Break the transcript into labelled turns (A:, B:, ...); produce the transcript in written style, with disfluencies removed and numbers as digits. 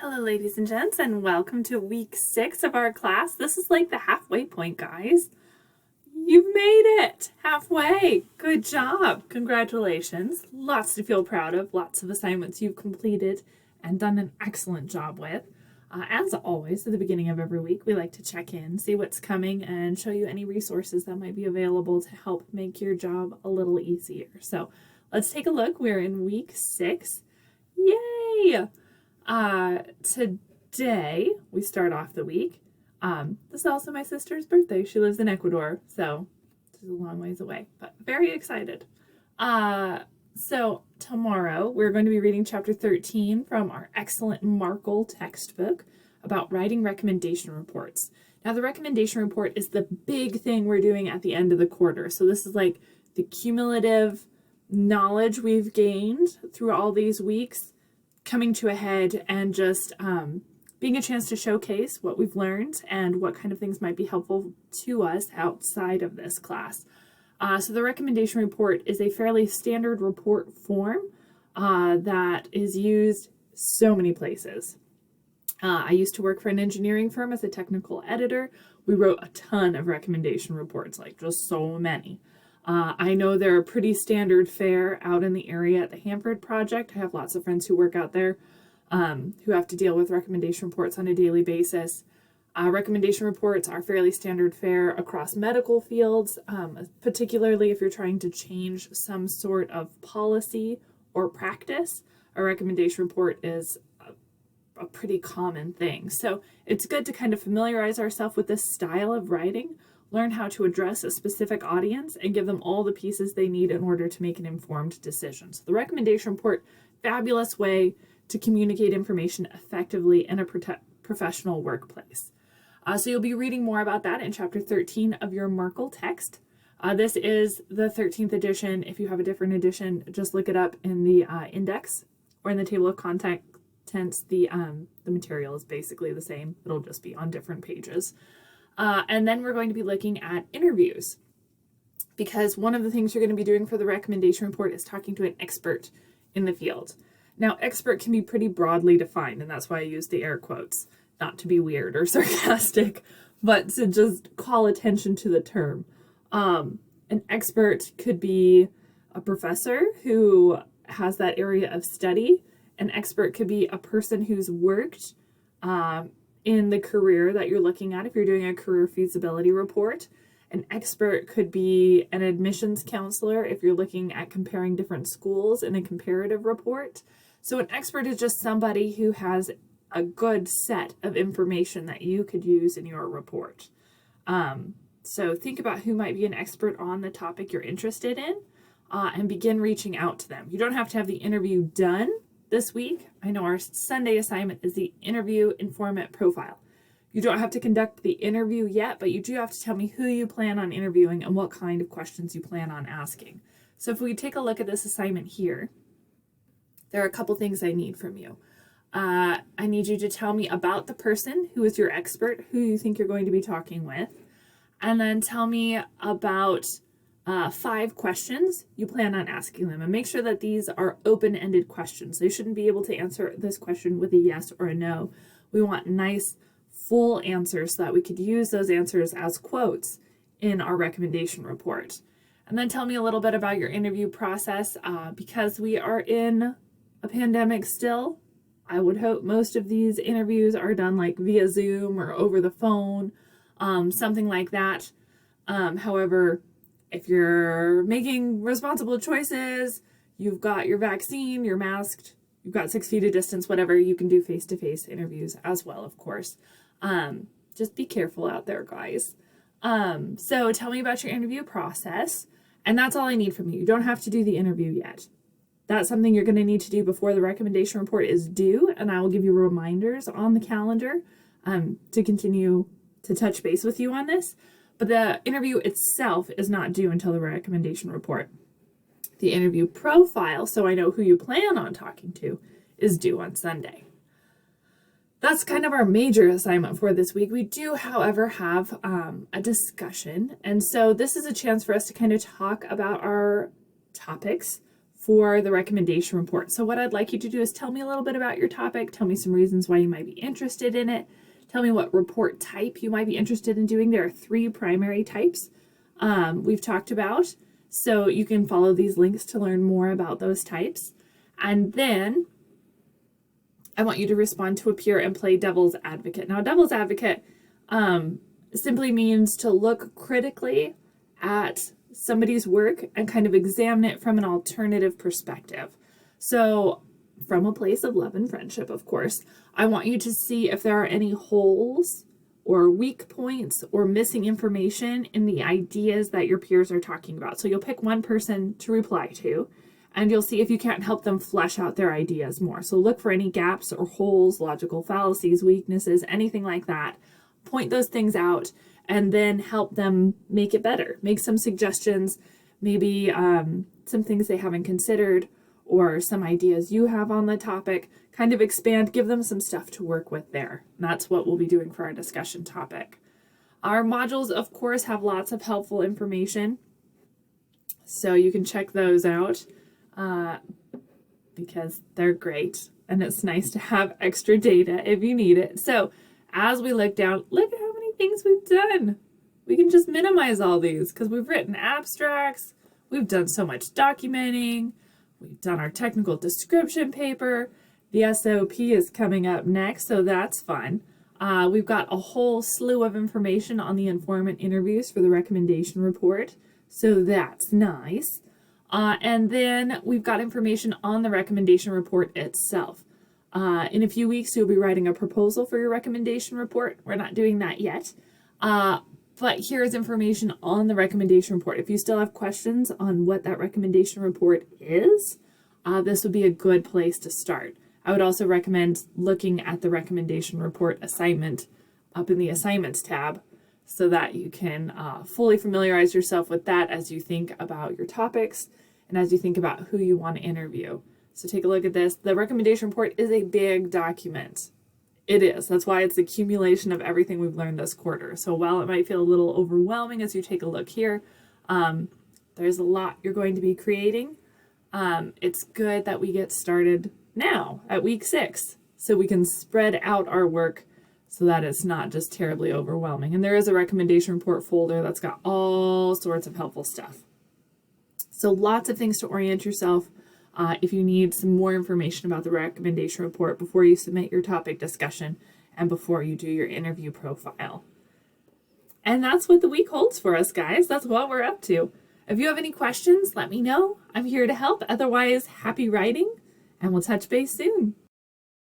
A: Hello, ladies and gents, and welcome to week 6 of our class. This is like the halfway point, guys. You've made it halfway. Good job. Congratulations. Lots to feel proud of, lots of assignments you've completed and done an excellent job with. As always, at the beginning of every week, we like to check in, see what's coming, and show you any resources that might be available to help make your job a little easier. So let's take a look. We're in week 6. Yay! Today we start off the week. This is also my sister's birthday. She lives in Ecuador, so this is a long ways away, but very excited. So tomorrow we're going to be reading chapter 13 from our excellent Markle textbook about writing recommendation reports. Now, the recommendation report is the big thing we're doing at the end of the quarter. So this is like the cumulative knowledge we've gained through all these weeks coming to a head and just being a chance to showcase what we've learned and what kind of things might be helpful to us outside of this class. So the recommendation report is a fairly standard report form that is used so many places. I used to work for an engineering firm as a technical editor. We wrote a ton of recommendation reports, like just so many. I know they're a pretty standard fare out in the area at the Hanford Project. I have lots of friends who work out there who have to deal with recommendation reports on a daily basis. Recommendation reports are fairly standard fare across medical fields, particularly if you're trying to change some sort of policy or practice. A recommendation report is a pretty common thing. So it's good to kind of familiarize ourselves with this style of writing, learn how to address a specific audience, and give them all the pieces they need in order to make an informed decision. So the recommendation report, fabulous way to communicate information effectively in a professional workplace. So you'll be reading more about that in chapter 13 of your Markle text. This is the 13th edition. If you have a different edition, just look it up in the index or in the table of contents. The material is basically the same. It'll just be on different pages. And then we're going to be looking at interviews, because one of the things you're going to be doing for the recommendation report is talking to an expert in the field. Now, expert can be pretty broadly defined, and that's why I use the air quotes, not to be weird or sarcastic, but to just call attention to the term. An expert could be a professor who has that area of study. An expert could be a person who's worked in the career that you're looking at if you're doing a career feasibility report. An expert could be an admissions counselor if you're looking at comparing different schools in a comparative report. So an expert is just somebody who has a good set of information that you could use in your report. So think about who might be an expert on the topic you're interested in and begin reaching out to them. You don't have to have the interview done this week. I know our Sunday assignment is the interview informant profile. You don't have to conduct the interview yet, but you do have to tell me who you plan on interviewing and what kind of questions you plan on asking. So if we take a look at this assignment here, there are a couple things I need from you. I need you to tell me about the person who is your expert, who you think you're going to be talking with, and then tell me about 5 questions you plan on asking them, and make sure that these are open-ended questions. They shouldn't be able to answer this question with a yes or a no. We want nice, full answers so that we could use those answers as quotes in our recommendation report. And then tell me a little bit about your interview process. Because we are in a pandemic still, I would hope most of these interviews are done like via Zoom or over the phone, something like that. However, if you're making responsible choices, you've got your vaccine, you're masked, you've got 6 feet of distance, whatever, you can do face-to-face interviews as well, of course. Just be careful out there, guys. So tell me about your interview process, and that's all I need from you. You don't have to do the interview yet. That's something you're going to need to do before the recommendation report is due, and I will give you reminders on the calendar to continue to touch base with you on this. But the interview itself is not due until the recommendation report. The interview profile, so I know who you plan on talking to, is due on Sunday. That's kind of our major assignment for this week. We do, however, have a discussion. And so this is a chance for us to kind of talk about our topics for the recommendation report. So what I'd like you to do is tell me a little bit about your topic, tell me some reasons why you might be interested in it, tell me what report type you might be interested in doing. There are 3 primary types we've talked about, so you can follow these links to learn more about those types. And then I want you to respond to a peer and play devil's advocate. Now, devil's advocate simply means to look critically at somebody's work and kind of examine it from an alternative perspective. So from a place of love and friendship, of course, I want you to see if there are any holes or weak points or missing information in the ideas that your peers are talking about. So you'll pick one person to reply to, and you'll see if you can't help them flesh out their ideas more. So look for any gaps or holes, logical fallacies, weaknesses, anything like that. Point those things out and then help them make it better. Make some suggestions, maybe some things they haven't considered or some ideas you have on the topic. Kind of expand, give them some stuff to work with there. And that's what we'll be doing for our discussion topic. Our modules, of course, have lots of helpful information, so you can check those out because they're great. And it's nice to have extra data if you need it. So as we look down, look at how many things we've done. We can just minimize all these because we've written abstracts, we've done so much documenting, we've done our technical description paper, the SOP is coming up next, so that's fun. We've got a whole slew of information on the informant interviews for the recommendation report, so that's nice. And then we've got information on the recommendation report itself. In a few weeks, you'll be writing a proposal for your recommendation report. We're not doing that yet. But here's information on the recommendation report. If you still have questions on what that recommendation report is, this would be a good place to start. I would also recommend looking at the recommendation report assignment up in the assignments tab so that you can fully familiarize yourself with that as you think about your topics and as you think about who you want to interview. So take a look at this. The recommendation report is a big document. It is. That's why it's the accumulation of everything we've learned this quarter. So while it might feel a little overwhelming as you take a look here, there's a lot you're going to be creating. It's good that we get started now at week 6 so we can spread out our work so that it's not just terribly overwhelming. And there is a recommendation report folder that's got all sorts of helpful stuff. So lots of things to orient yourself if you need some more information about the recommendation report before you submit your topic discussion and before you do your interview profile. And that's what the week holds for us, guys. That's what we're up to. If you have any questions, let me know. I'm here to help. Otherwise, happy writing, and we'll touch base soon.